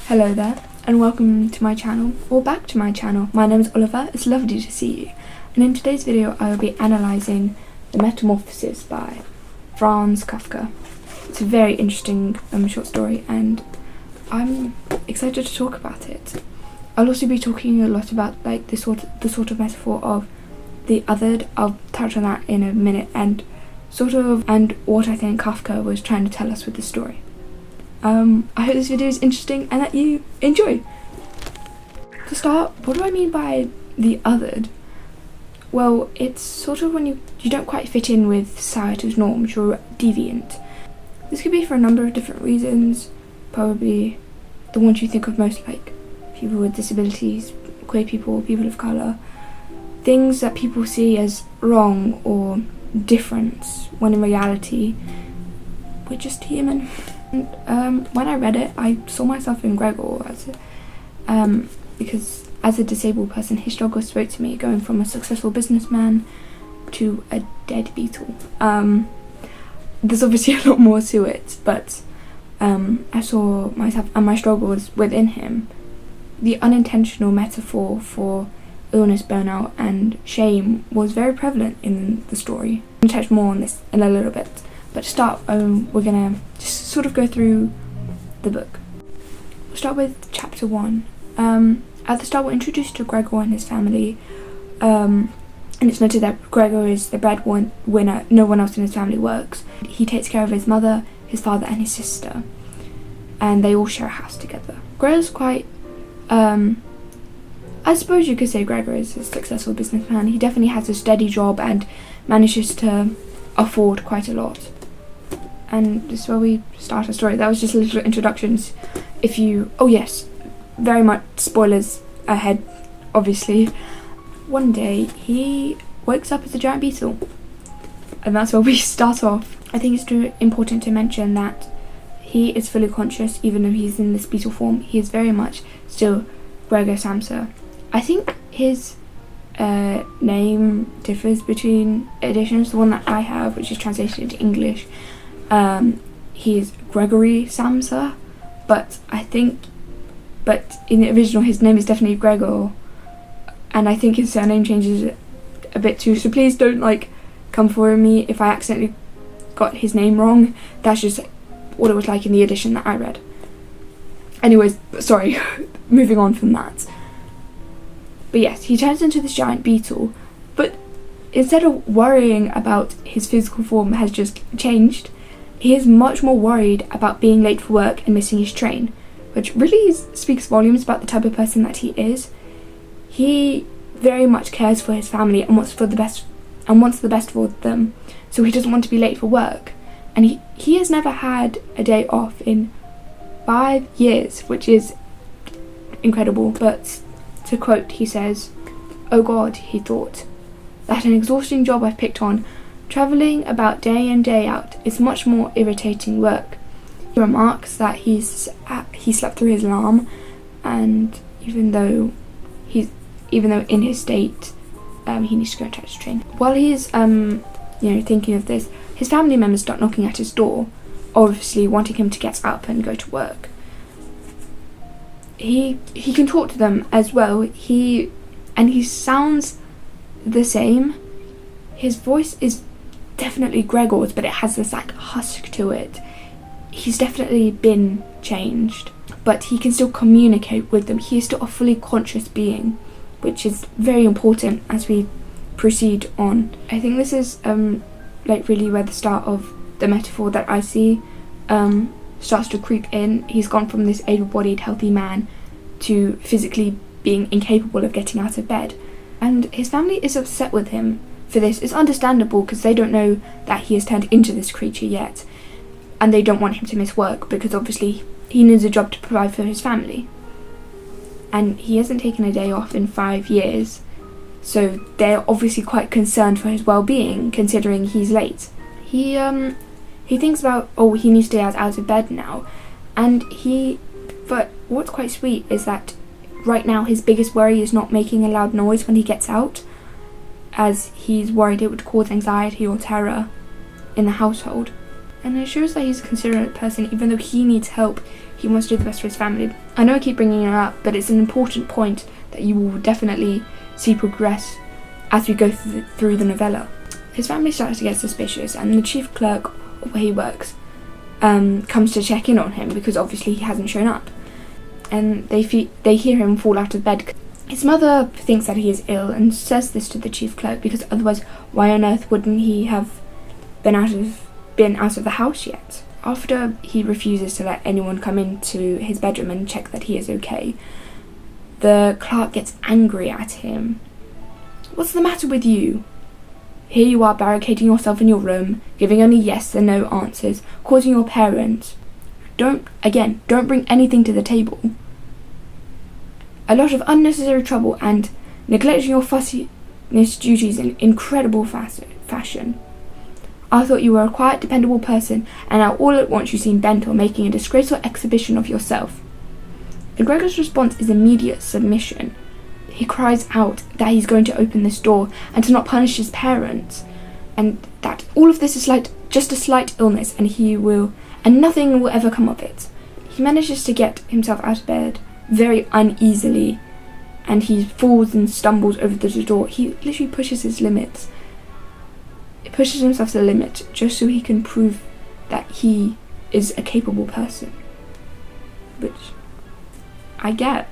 Hello there, and welcome to my channel, or back to my channel. My name is Oliver, it's lovely to see you. And in today's video I will be analysing the Metamorphasis by Franz Kafka. It's a very interesting short story and I'm excited to talk about it. I'll also be talking a lot about like the sort of metaphor of the othered. I'll touch on that in a minute and what I think Kafka was trying to tell us with the story. I hope this video is interesting and that you enjoy. To start, what do I mean by the othered? Well, it's sort of when you don't quite fit in with society's norms, you're deviant. This could be for a number of different reasons. Probably the ones you think of most, like people with disabilities, queer people, people of colour. Things that people see as wrong or different, when in reality we're just human. When I read it, I saw myself in Gregor because as a disabled person, his struggle spoke to me, going from a successful businessman to a dead beetle. There's obviously a lot more to it, but I saw myself and my struggles within him. The unintentional metaphor for illness, burnout and shame was very prevalent in the story. I'm going to touch more on this in a little bit. But to start, we're going to just sort of go through the book. We'll start with chapter 1. At the start, we're introduced to Gregor and his family. And it's noted that Gregor is the breadwinner. No one else in his family works. He takes care of his mother, his father and his sister. And they all share a house together. Gregor's quite... I suppose you could say Gregor is a successful businessman. He definitely has a steady job and manages to afford quite a lot. And this is where we start our story. That was just a little introductions. Oh yes, very much spoilers ahead, obviously. One day he wakes up as a giant beetle, and that's where we start off. I think it's important to mention that he is fully conscious, even though he's in this beetle form. He is very much still Gregor Samsa. I think his name differs between editions. The one that I have, which is translated into English, he is Gregory Samsa, but in the original his name is definitely Gregor, and I think his surname changes a bit too, so please don't come for me if I accidentally got his name wrong. That's just what it was like in the edition that I read. Anyways, sorry, moving on from that. But yes, he turns into this giant beetle, but instead of worrying about his physical form has just changed, he is much more worried about being late for work and missing his train, which really speaks volumes about the type of person that he is. He very much cares for his family and wants the best for them, so he doesn't want to be late for work. And he has never had a day off in 5 years, which is incredible. But to quote, he says, "Oh God," he thought, "that an exhausting job I've picked on. Travelling about day in day out is much more irritating work." He remarks that he slept through his alarm, and even though in his state he needs to go and catch a train. While he's thinking of this, his family members start knocking at his door, obviously wanting him to get up and go to work. He can talk to them as well. He sounds the same. His voice is definitely Gregor's, but it has this husk to it. He's definitely been changed, but he can still communicate with them. He is still a fully conscious being, which is very important as we proceed on. I think this is really where the start of the metaphor that I see starts to creep in. He's gone from this able-bodied, healthy man to physically being incapable of getting out of bed. And his family is upset with him for this. It's understandable because they don't know that he has turned into this creature yet. And they don't want him to miss work because obviously he needs a job to provide for his family. And he hasn't taken a day off in 5 years. So they're obviously quite concerned for his well-being considering he's late. He thinks about, he needs to get out of bed now. But what's quite sweet is that right now his biggest worry is not making a loud noise when he gets out, as he's worried it would cause anxiety or terror in the household. And it shows that he's a considerate person. Even though he needs help, he wants to do the best for his family. I know I keep bringing it up, but it's an important point that you will definitely see progress as we go through the novella. His family starts to get suspicious, and the chief clerk where he works comes to check in on him because obviously he hasn't shown up, and they hear him fall out of bed. His mother thinks that he is ill and says this to the chief clerk because otherwise why on earth wouldn't he have been out of the house yet? After he refuses to let anyone come into his bedroom and check that he is okay, the clerk gets angry at him. "What's the matter with you? Here you are barricading yourself in your room, giving only yes and no answers, causing your parents. Don't bring anything to the table. A lot of unnecessary trouble and neglecting your fussiness duties in incredible fashion. I thought you were a quiet, dependable person, and now all at once you seem bent on making a disgraceful exhibition of yourself." And Gregor's response is immediate submission. He cries out that he's going to open this door and to not punish his parents, and that all of this is just a slight illness, and nothing will ever come of it. He manages to get himself out of bed very uneasily, and he falls and stumbles over the door. He literally pushes his limits. He pushes himself to the limit just so he can prove that he is a capable person. Which I get.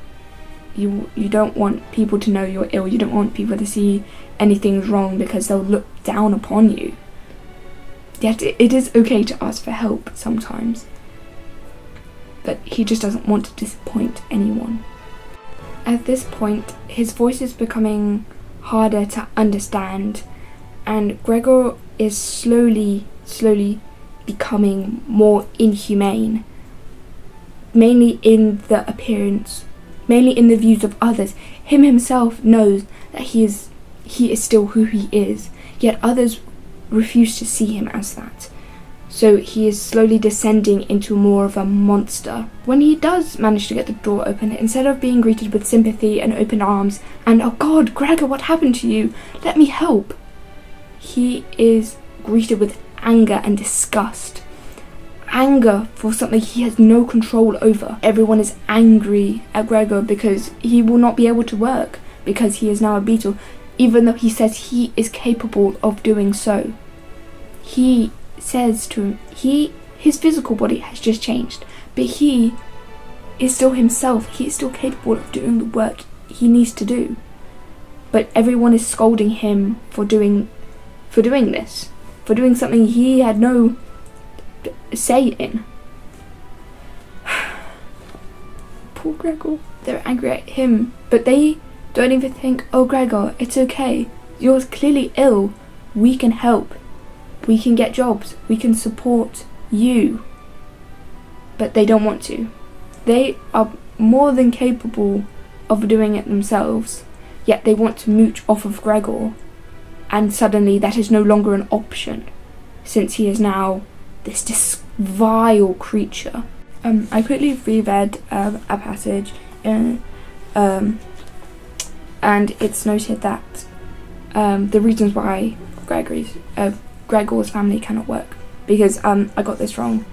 You don't want people to know you're ill. You don't want people to see anything's wrong because they'll look down upon you. Yet it is okay to ask for help sometimes. But he just doesn't want to disappoint anyone. At this point, his voice is becoming harder to understand, and Gregor is slowly becoming more inhumane. Mainly in the appearance, mainly in the views of others. Him himself knows that he is still who he is, yet others refuse to see him as that. So he is slowly descending into more of a monster. When he does manage to get the door open, instead of being greeted with sympathy and open arms and "Oh God, Gregor, what happened to you? Let me help," he is greeted with anger and disgust. Anger for something he has no control over. Everyone is angry at Gregor because he will not be able to work because he is now a beetle, even though he says he is capable of doing so. He says to him, his physical body has just changed, but he is still himself. He is still capable of doing the work he needs to do. But everyone is scolding him for doing this, for doing something he had no say in. Poor Gregor. They're angry at him, but they don't even think, "Oh Gregor, it's okay. You're clearly ill. We can help. We can get jobs. We can support you." But they don't want to. They are more than capable of doing it themselves, yet they want to mooch off of Gregor, and suddenly that is no longer an option, since he is now this vile creature. I quickly reread a passage, and it's noted that the reasons why Gregor's family cannot work, because I got this wrong.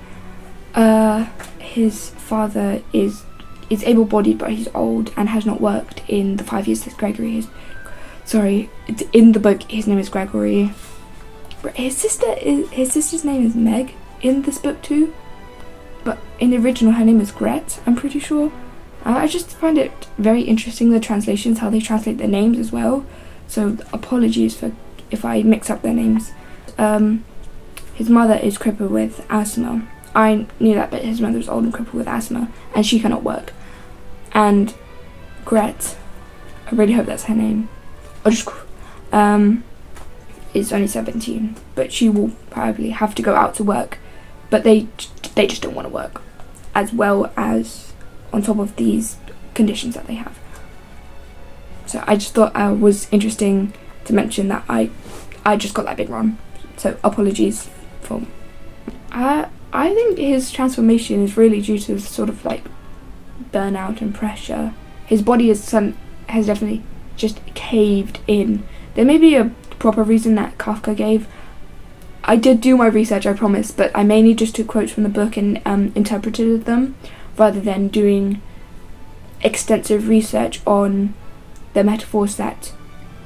His father is able-bodied, but he's old and has not worked in the 5 years that Gregory is. Sorry, in the book his name is Gregory. His sister's name is Meg in this book too, but in the original her name is Gret, I'm pretty sure. I just find it very interesting, the translations, how they translate their names as well, so apologies for if I mix up their names. His mother is crippled with asthma. I knew that, but his mother is old and crippled with asthma, and she cannot work. And Gret, I really hope that's her name, is only 17, but she will probably have to go out to work, but they just don't want to work, as well as on top of these conditions that they have. So I just thought it was interesting to mention that I just got that bit wrong, so apologies for. I think his transformation is really due to sort of like burnout and pressure. His body has definitely just caved in. There may be a proper reason that Kafka gave. I did do my research, I promise, but I mainly just took quotes from the book and interpreted them. rather than doing extensive research on the metaphors that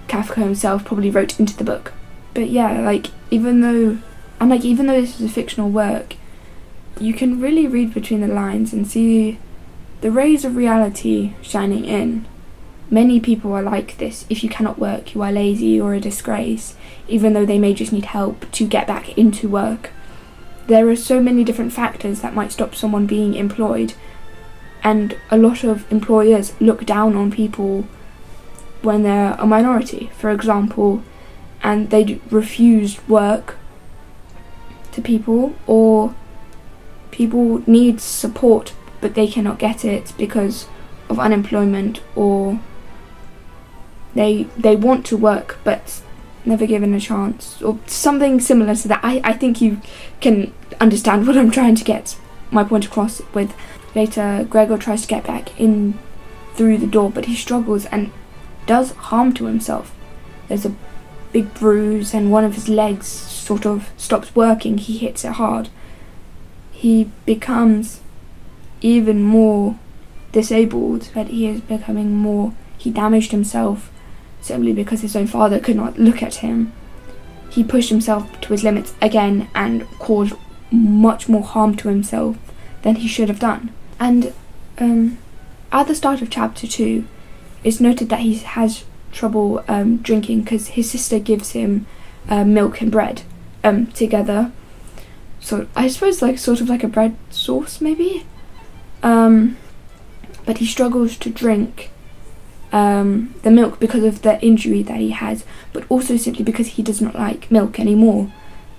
Kafka himself probably wrote into the book. But yeah, like, even though this is a fictional work, you can really read between the lines and see the rays of reality shining in. Many people are like this. If you cannot work, you are lazy or a disgrace, even though they may just need help to get back into work. There are so many different factors that might stop someone being employed, and a lot of employers look down on people when they're a minority, for example, and they refuse work to people, or people need support but they cannot get it because of unemployment, or they want to work but never given a chance, or something similar to that. I think you can understand what I'm trying to get my point across with. Later, Gregor tries to get back in through the door, but he struggles and does harm to himself. There's a big bruise and one of his legs sort of stops working. He hits it hard. He becomes even more disabled, but he damaged himself simply because his own father could not look at him. He pushed himself to his limits again and caused much more harm to himself than he should have done. And at the start of chapter 2, it's noted that he has trouble drinking because his sister gives him milk and bread together. So I suppose sort of like a bread sauce maybe. But he struggles to drink the milk because of the injury that he has, but also simply because he does not like milk anymore.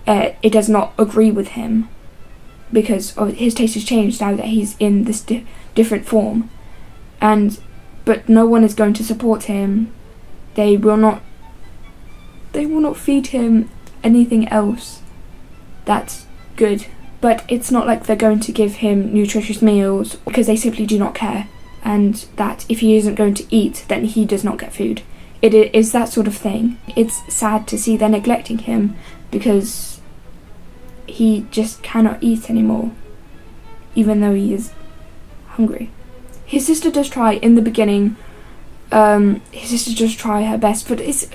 It does not agree with him because his taste has changed now that he's in this different form. But no one is going to support him. They will not feed him anything else that's good. But it's not like they're going to give him nutritious meals because they simply do not care. And that if he isn't going to eat, then he does not get food. It is that sort of thing. It's sad to see they're neglecting him because he just cannot eat anymore, even though he is hungry. His sister does try in the beginning. His sister does try her best, but it's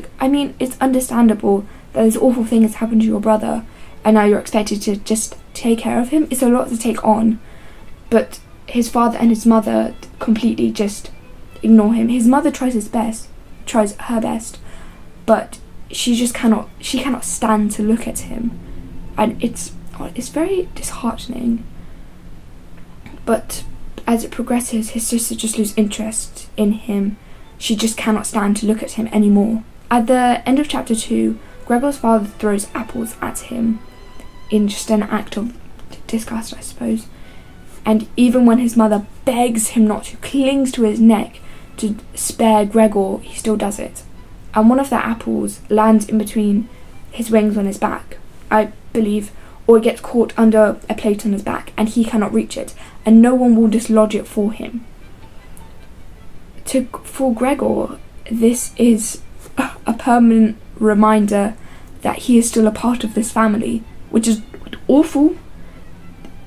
understandable that this awful thing has happened to your brother, and now you're expected to just take care of him. It's a lot to take on, but his father and his mother completely just ignore him. His mother tries her best, but she cannot stand to look at him, and it's very disheartening. But as it progresses, his sister just loses interest in him. She just cannot stand to look at him anymore. At the end of chapter 2, Gregor's father throws apples at him in just an act of disgust, I suppose. And even when his mother begs him not to, clings to his neck to spare Gregor, he still does it. And one of the apples lands in between his wings on his back, I believe, or it gets caught under a plate on his back and he cannot reach it, and no one will dislodge it for him. For Gregor, this is a permanent reminder that he is still a part of this family, which is awful.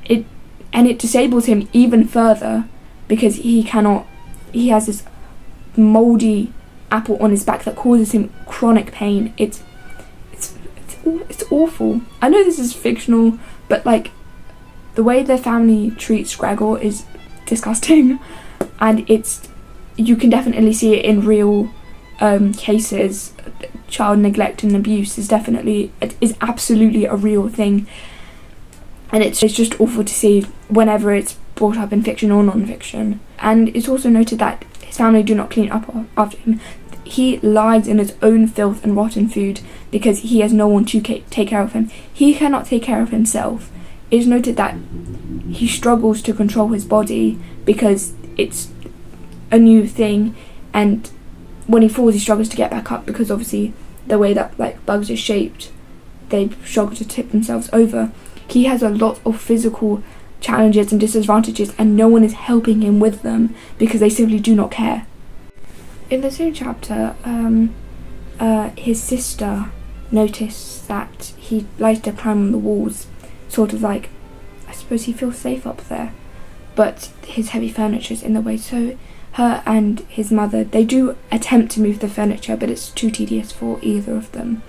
It disables him even further because he has this mouldy apple on his back that causes him chronic pain. It's awful. I know this is fictional, but the way their family treats Gregor is disgusting, and you can definitely see it in real cases. Child neglect and abuse is absolutely a real thing, and it's just awful to see whenever it's brought up in fiction or non-fiction. And it's also noted that his family do not clean up after him. He lies in his own filth and rotten food because he has no one to take care of him. He cannot take care of himself. It is noted that he struggles to control his body because it's a new thing, and when he falls he struggles to get back up because obviously the way that bugs are shaped, they struggle to tip themselves over. He has a lot of physical challenges and disadvantages, and no one is helping him with them because they simply do not care. In the same chapter, his sister noticed that he likes to climb on the walls, sort of I suppose he feels safe up there. but his heavy furniture is in the way. So her and his mother, they do attempt to move the furniture, but it's too tedious for either of them.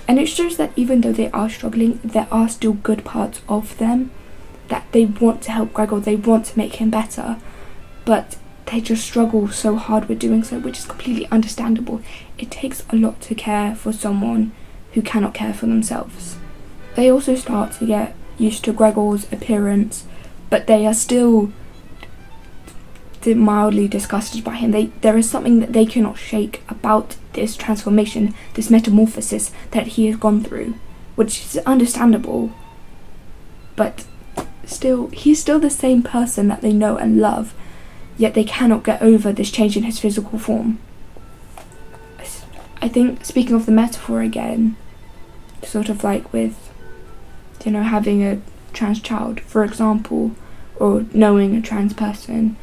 And it shows that even though they are struggling, there are still good parts of them, that they want to help Gregor, they want to make him better, but they just struggle so hard with doing so, which is completely understandable. It takes a lot to care for someone who cannot care for themselves. They also start to get used to Gregor's appearance, but they are still mildly disgusted by him. There is something that they cannot shake about this transformation, this metamorphosis that he has gone through, which is understandable, but still, he's still the same person that they know and love, yet they cannot get over this change in his physical form. I think, speaking of the metaphor again, sort of like with, having a trans child, for example, or knowing a trans person,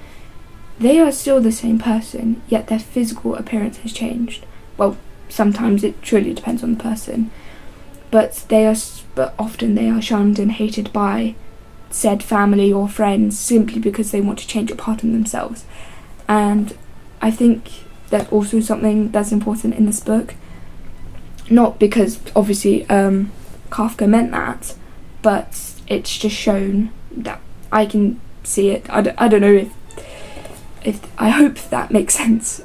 they are still the same person, yet their physical appearance has changed. Well, sometimes it truly depends on the person, but often they are shunned and hated by said family or friends simply because they want to change a part of themselves. And I think that's also something that's important in this book. Not because obviously Kafka meant that, but it's just shown that I can see it. I don't know if I hope that makes sense.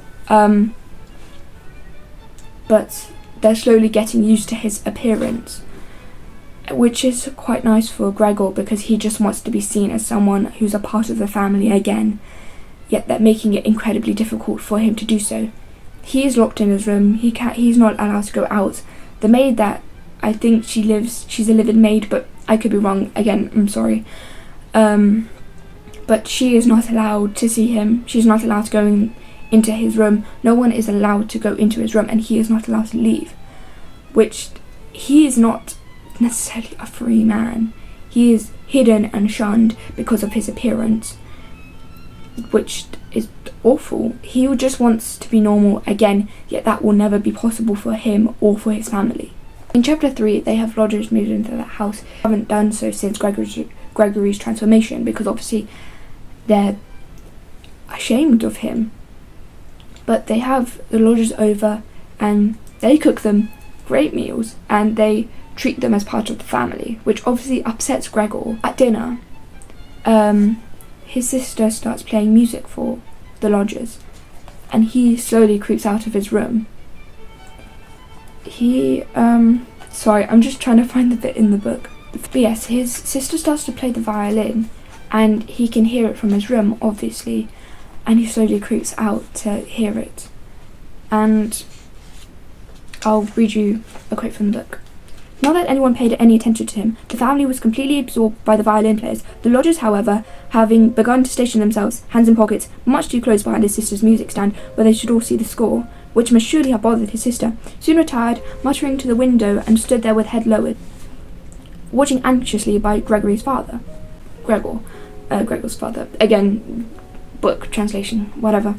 But they're slowly getting used to his appearance, which is quite nice for Gregor because he just wants to be seen as someone who's a part of the family again, yet they're making it incredibly difficult for him to do so. He is locked in his room, he's not allowed to go out. The maid that, I think she's a live-in maid, but I could be wrong, again, I'm sorry. But she is not allowed to see him, she's not allowed to go into his room, no one is allowed to go into his room, and he is not allowed to leave. Which, he is not necessarily a free man. He is hidden and shunned because of his appearance, which is awful. He just wants to be normal again, yet that will never be possible for him or for his family. In chapter 3, they have lodgers moved into that house. They haven't done so since Gregory's transformation, because obviously they're ashamed of him. But they have the lodgers over and they cook them great meals and they treat them as part of the family, which obviously upsets Gregor. At dinner, his sister starts playing music for the lodgers and he slowly creeps out of his room. Sorry, I'm just trying to find the bit in the book. But yes, his sister starts to play the violin and he can hear it from his room, obviously, and he slowly creeps out to hear it. And I'll read you a quote from the book. Not that anyone paid any attention to him, the family was completely absorbed by the violin players. The lodgers, however, having begun to station themselves, hands in pockets, much too close behind his sister's music stand, where they should all see the score, which must surely have bothered his sister, soon retired, muttering to the window, and stood there with head lowered, watching anxiously by Gregor's father. Again, book translation, whatever.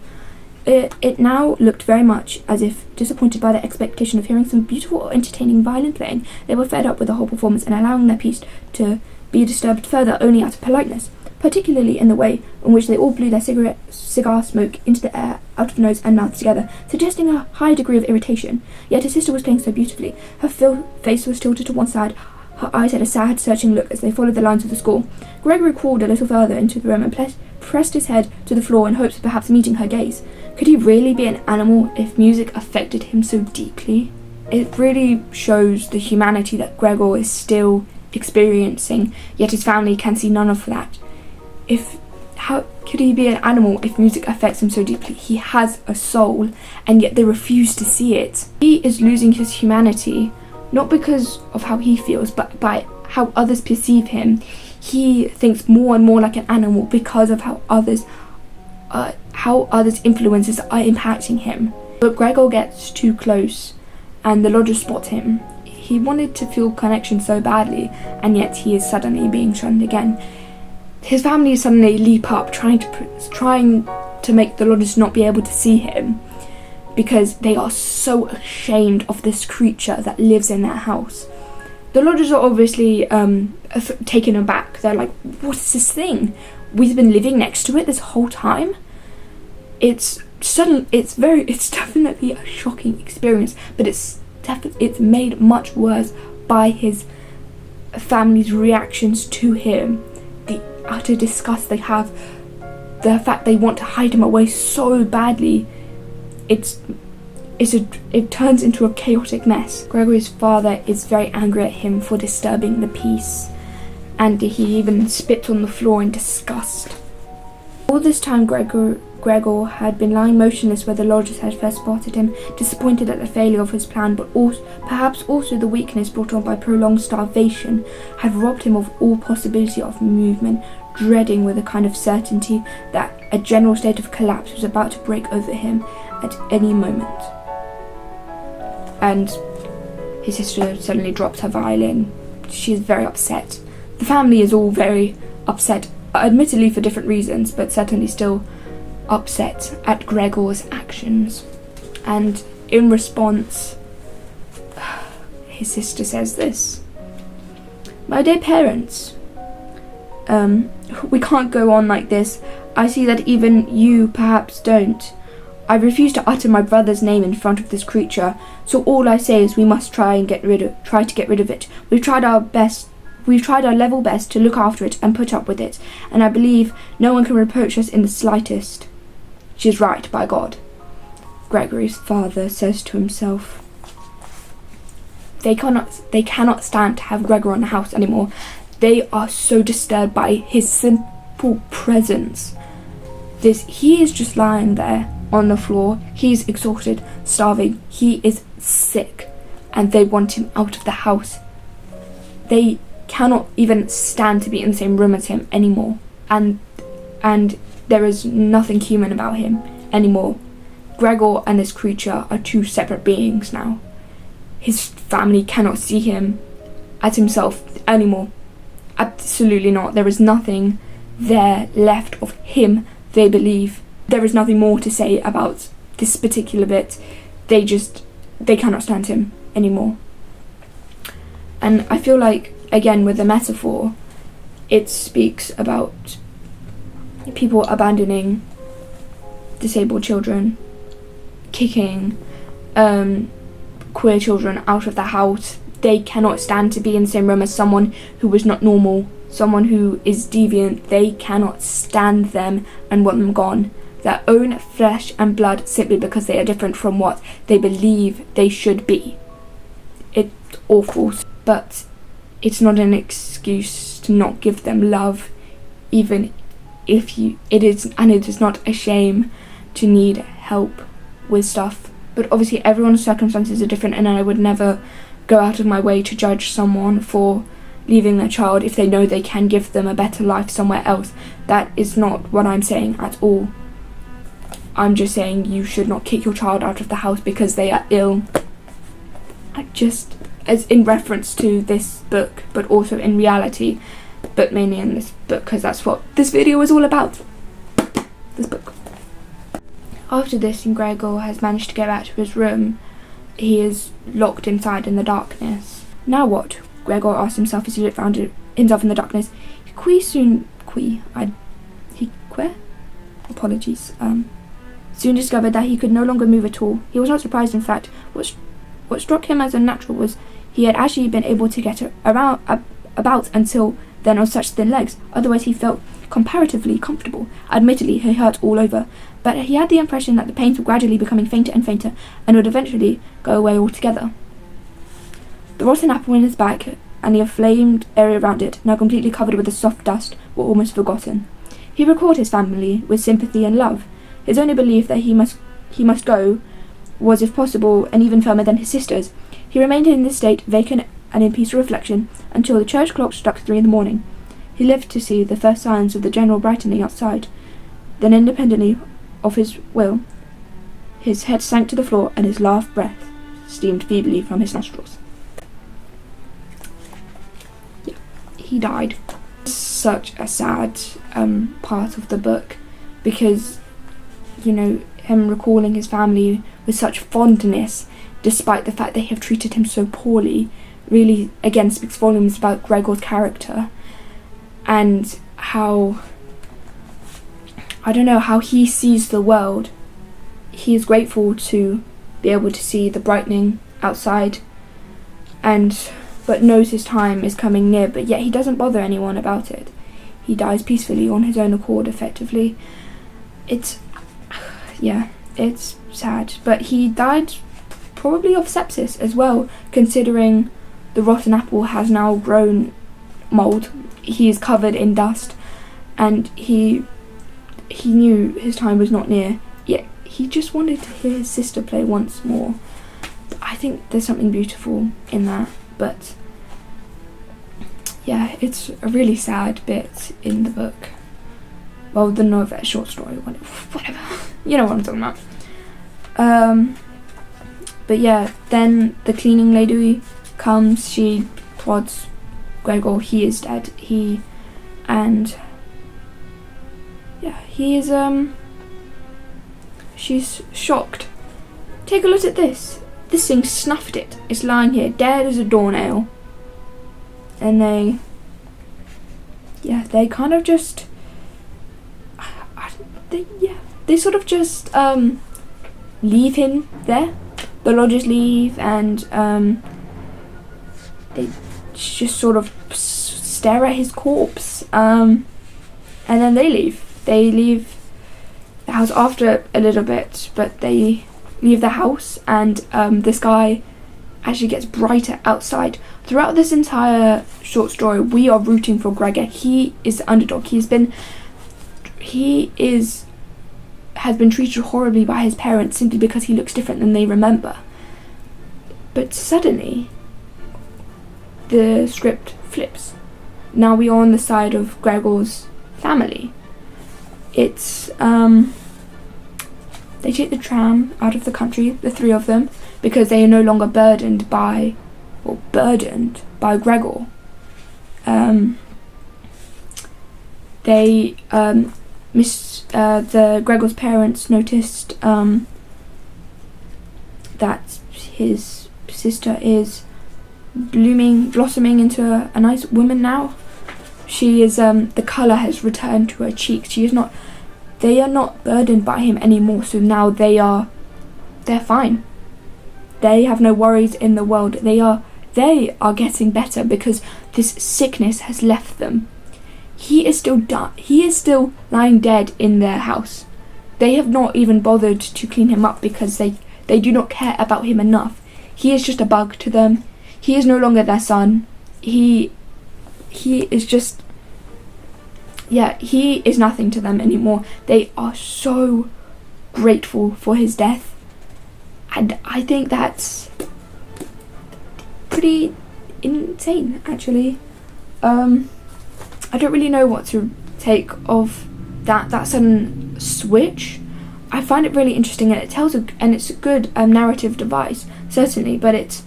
It now looked very much as if, disappointed by the expectation of hearing some beautiful or entertaining violin playing, they were fed up with the whole performance and allowing their peace to be disturbed further only out of politeness, particularly in the way in which they all blew their cigar smoke into the air, out of nose and mouth together, suggesting a high degree of irritation. Yet his sister was playing so beautifully. Her face was tilted to one side, her eyes had a sad, searching look as they followed the lines of the score. Gregory crawled a little further into the room and pressed his head to the floor in hopes of perhaps meeting her gaze. Could he really be an animal if music affected him so deeply? It really shows the humanity that Gregor is still experiencing, yet his family can see none of that. How could he be an animal if music affects him so deeply? He has a soul, and yet they refuse to see it. He is losing his humanity, not because of how he feels, but by how others perceive him. He thinks more and more like an animal because of how others' influences are impacting him. But Gregor gets too close, and the lodger spots him. He wanted to feel connection so badly, and yet he is suddenly being shunned again. His family suddenly leap up, trying to make the lodgers not be able to see him, because they are so ashamed of this creature that lives in their house. The lodgers are obviously taken aback. They're like, what is this thing? we've been living next to it this whole time. It's definitely a shocking experience, but it's made much worse by his family's reactions to him, the utter disgust they have, the fact they want to hide him away so badly. It turns into a chaotic mess. Gregory's father is very angry at him for disturbing the peace, and he even spits on the floor in disgust. All this time Gregor had been lying motionless where the lodgers had first spotted him, disappointed at the failure of his plan, but perhaps also the weakness brought on by prolonged starvation had robbed him of all possibility of movement, dreading with a kind of certainty that a general state of collapse was about to break over him at any moment. And his sister suddenly drops her violin. She is very upset. The family is all very upset, admittedly for different reasons, but certainly still upset at Gregor's actions. And in response, his sister says this: "My dear parents, we can't go on like this. I see that even you perhaps don't. I refuse to utter my brother's name in front of this creature, so all I say is we must try to get rid of it. We've tried our level best to look after it and put up with it, and I believe no one can reproach us in the slightest." "She is right, by God," Gregory's father says to himself. They cannot stand to have Gregor in the house anymore. They are so disturbed by his simple presence. He is just lying there on the floor. He's exhausted, starving. He is sick, and they want him out of the house. They cannot even stand to be in the same room as him anymore, and there is nothing human about him anymore. Gregor and this creature are two separate beings now. His family cannot see him as himself anymore. Absolutely not. There is nothing there left of him, they believe. There is nothing more to say about this particular bit. They cannot stand him anymore. And I feel like, again, with the metaphor, it speaks about people abandoning disabled children, kicking queer children out of the house. They cannot stand to be in the same room as someone who is not normal, someone who is deviant. They cannot stand them and want them gone. Their own flesh and blood, simply because they are different from what they believe they should be. It's awful, but it's not an excuse to not give them love, even if it is not a shame to need help with stuff. But obviously everyone's circumstances are different, and I would never go out of my way to judge someone for leaving their child if they know they can give them a better life somewhere else. That is not what I'm saying at all. I'm just saying you should not kick your child out of the house because they are ill. As in reference to this book, but also in reality, but mainly in this book, because that's what this video is all about. This book. After this, and Gregor has managed to get back to his room, he is locked inside in the darkness. Now what? Gregor asked himself as he looked around himself in the darkness. Soon discovered that he could no longer move at all. He was not surprised, in fact. What struck him as unnatural was he had actually been able to get about until then on such thin legs. Otherwise he felt comparatively comfortable. Admittedly, he hurt all over, but he had the impression that the pains were gradually becoming fainter and fainter and would eventually go away altogether. The rotten apple in his back and the inflamed area around it, now completely covered with the soft dust, were almost forgotten. He recalled his family with sympathy and love. His only belief that he must go was, if possible, and even firmer than his sister's. He remained in this state, vacant and in peaceful reflection, until the church clock struck 3 a.m. He lived to see the first signs of the general brightening outside. Then, independently of his will, his head sank to the floor and his last breath steamed feebly from his nostrils. Yeah, he died. Such a sad part of the book, because, you know, him recalling his family with such fondness, despite the fact they have treated him so poorly, really, again, speaks volumes about Gregor's character, and how I don't know how he sees the world. He is grateful to be able to see the brightening outside, but knows his time is coming near, but yet he doesn't bother anyone about it. He dies peacefully on his own accord, effectively. It's sad, but he died probably of sepsis as well, considering the rotten apple has now grown mould. He is covered in dust, and he knew his time was not near, yet he just wanted to hear his sister play once more. I think there's something beautiful in that, but yeah, it's a really sad bit in the book. Well, the novel, short story, whatever. You know what I'm talking about. But yeah, then the cleaning lady comes, she prods Gregor, he is dead. He is, she's shocked. Take a look at this. This thing snuffed it. It's lying here, dead as a doornail. And they kind of just, they sort of just leave him there. The lodgers leave, and they just sort of stare at his corpse, and then they leave. They leave the house after a little bit, but they leave the house, and the sky actually gets brighter outside. Throughout this entire short story, we are rooting for Gregor. He is the underdog. Has been treated horribly by his parents simply because he looks different than they remember. But suddenly, the script flips. Now we are on the side of Gregor's family. It's they take the tram out of the country, the three of them, because they are no longer burdened by Gregor. Gregor's parents noticed that his sister is blossoming into a nice woman now. She is the colour has returned to her cheeks. They are not burdened by him anymore, so now they're fine. They have no worries in the world. They are getting better because this sickness has left them. He is still lying dead in their house. They have not even bothered to clean him up because they do not care about him enough. He is just a bug to them. He is no longer their son. He is just, he is nothing to them anymore. They are so grateful for his death, and I think that's pretty insane, actually. I don't really know what to take of that sudden switch. I find it really interesting, and it's a good narrative device, certainly, but it's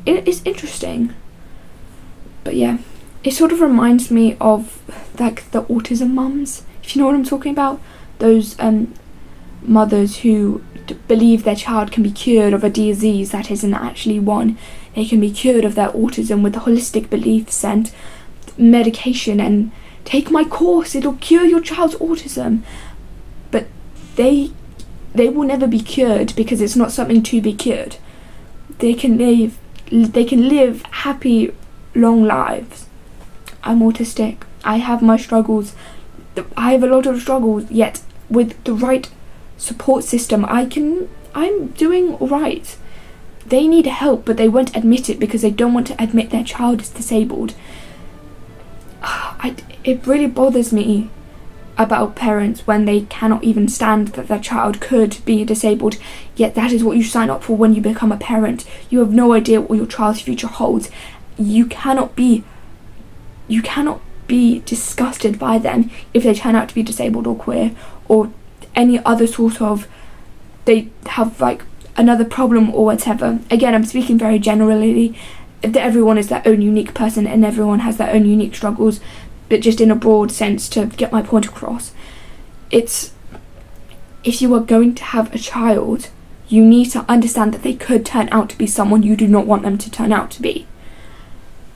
interesting. But yeah, it sort of reminds me of like the autism mums, if you know what I'm talking about. Those mothers who believe their child can be cured of a disease that isn't actually one. They can be cured of their autism with the holistic beliefs and medication, and take my course, it'll cure your child's autism. But they will never be cured because it's not something to be cured. They can live happy, long lives. I'm autistic. I have my struggles. I have a lot of struggles, yet with the right support system, I'm doing alright. They need help, but they won't admit it because they don't want to admit their child is disabled. It really bothers me about parents when they cannot even stand that their child could be disabled, yet that is what you sign up for when you become a parent. You have no idea what your child's future holds. You cannot be disgusted by them if they turn out to be disabled or queer or any other sort of, they have like another problem or whatever. Again, I'm speaking very generally. Everyone is their own unique person and everyone has their own unique struggles, but just in a broad sense to get my point across. It's, if you are going to have a child, you need to understand that they could turn out to be someone you do not want them to turn out to be.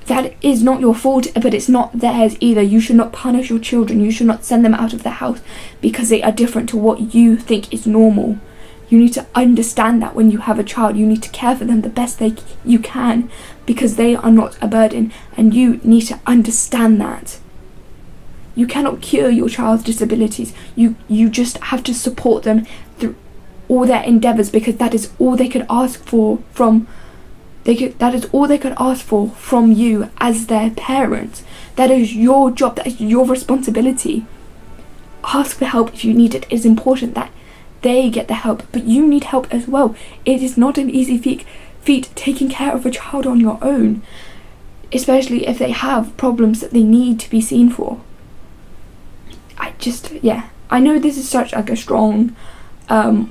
that is not your fault, but it's not theirs either. You should not punish your children. You should not send them out of the house because they are different to what you think is normal. You need to understand that when you have a child, you need to care for them the best you can, because they are not a burden, and you need to understand that. You cannot cure your child's disabilities. You just have to support them through all their endeavours, because that is all they could ask for from you as their parent. That is your job. That is your responsibility. Ask for help if you need it. It is important that they get the help, but you need help as well. It is not an easy feat taking care of a child on your own, especially if they have problems that they need to be seen for. I know this is such like a strong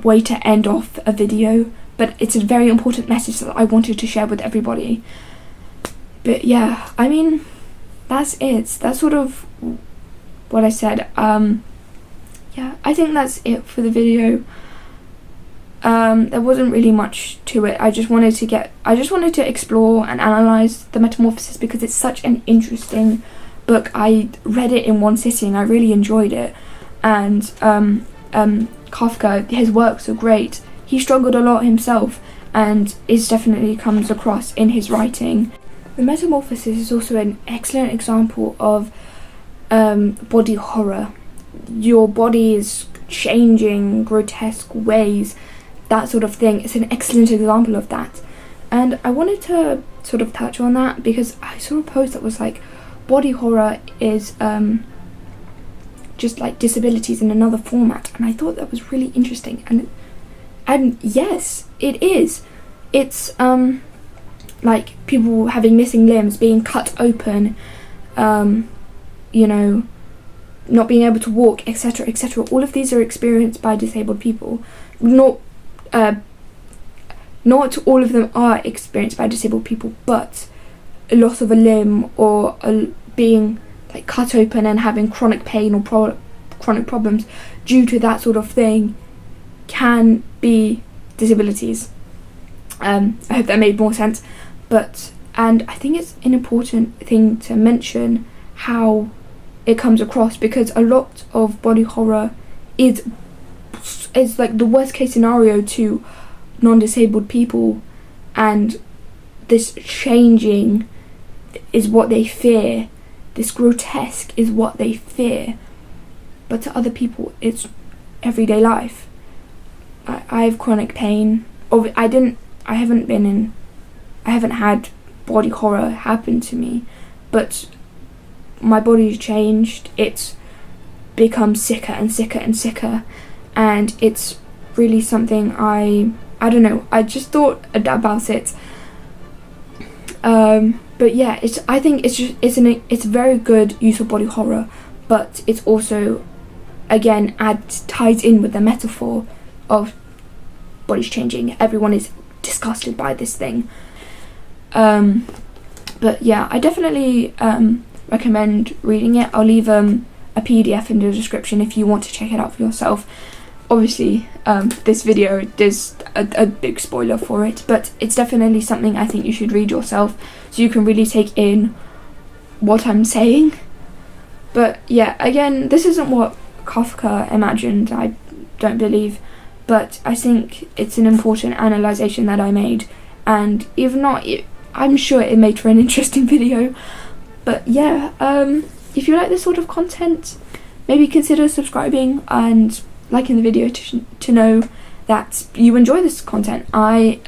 way to end off a video, but it's a very important message that I wanted to share with everybody. But yeah, I mean, that's it. That's sort of what I said. Yeah, I think that's it for the video. There wasn't really much to it. I just wanted to explore and analyze the Metamorphasis because it's such an interesting book. I read it in one sitting. I really enjoyed it, and Kafka, his works are great. He struggled a lot himself, and it definitely comes across in his writing. The Metamorphosis is also an excellent example of body horror. Your body is changing grotesque ways, that sort of thing. It's an excellent example of that, and I wanted to sort of touch on that because I saw a post that was like, body horror is just like disabilities in another format, and I thought that was really interesting. And yes, it is. It's like people having missing limbs, being cut open, not being able to walk, etc., etc. All of these are experienced by disabled people. Not all of them are experienced by disabled people, but a loss of a limb or being like cut open and having chronic pain or chronic problems due to that sort of thing can be disabilities. I hope that made more sense. And I think it's an important thing to mention how it comes across, because a lot of body horror is like the worst case scenario to non-disabled people, and this changing is what they fear. This grotesque is what they fear, but to other people it's everyday life. I have chronic pain. I haven't had body horror happen to me, but my body's changed. It's become sicker and sicker and sicker, and it's really something I don't know, I just thought about it. But yeah, I think it's a very good use of body horror, but it's also, again, ties in with the metaphor of bodies changing. Everyone is disgusted by this thing. But yeah, I definitely recommend reading it. I'll leave a PDF in the description if you want to check it out for yourself. Obviously, this video there's a big spoiler for it, but it's definitely something I think you should read yourself so you can really take in what I'm saying. But yeah, again, this isn't what Kafka imagined, I don't believe, but I think it's an important analysation that I made, and if not, I'm sure it made for an interesting video. But yeah, if you like this sort of content, maybe consider subscribing and liking the video to know that you enjoy this content. I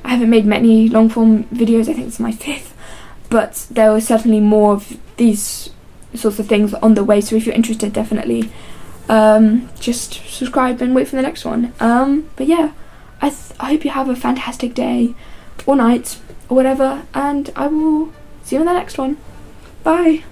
haven't made many long form videos. I think it's my 5th, but there are certainly more of these sorts of things on the way, so if you're interested, definitely just subscribe and wait for the next one. But yeah, I hope you have a fantastic day or night or whatever, and I will see you in the next one. Bye.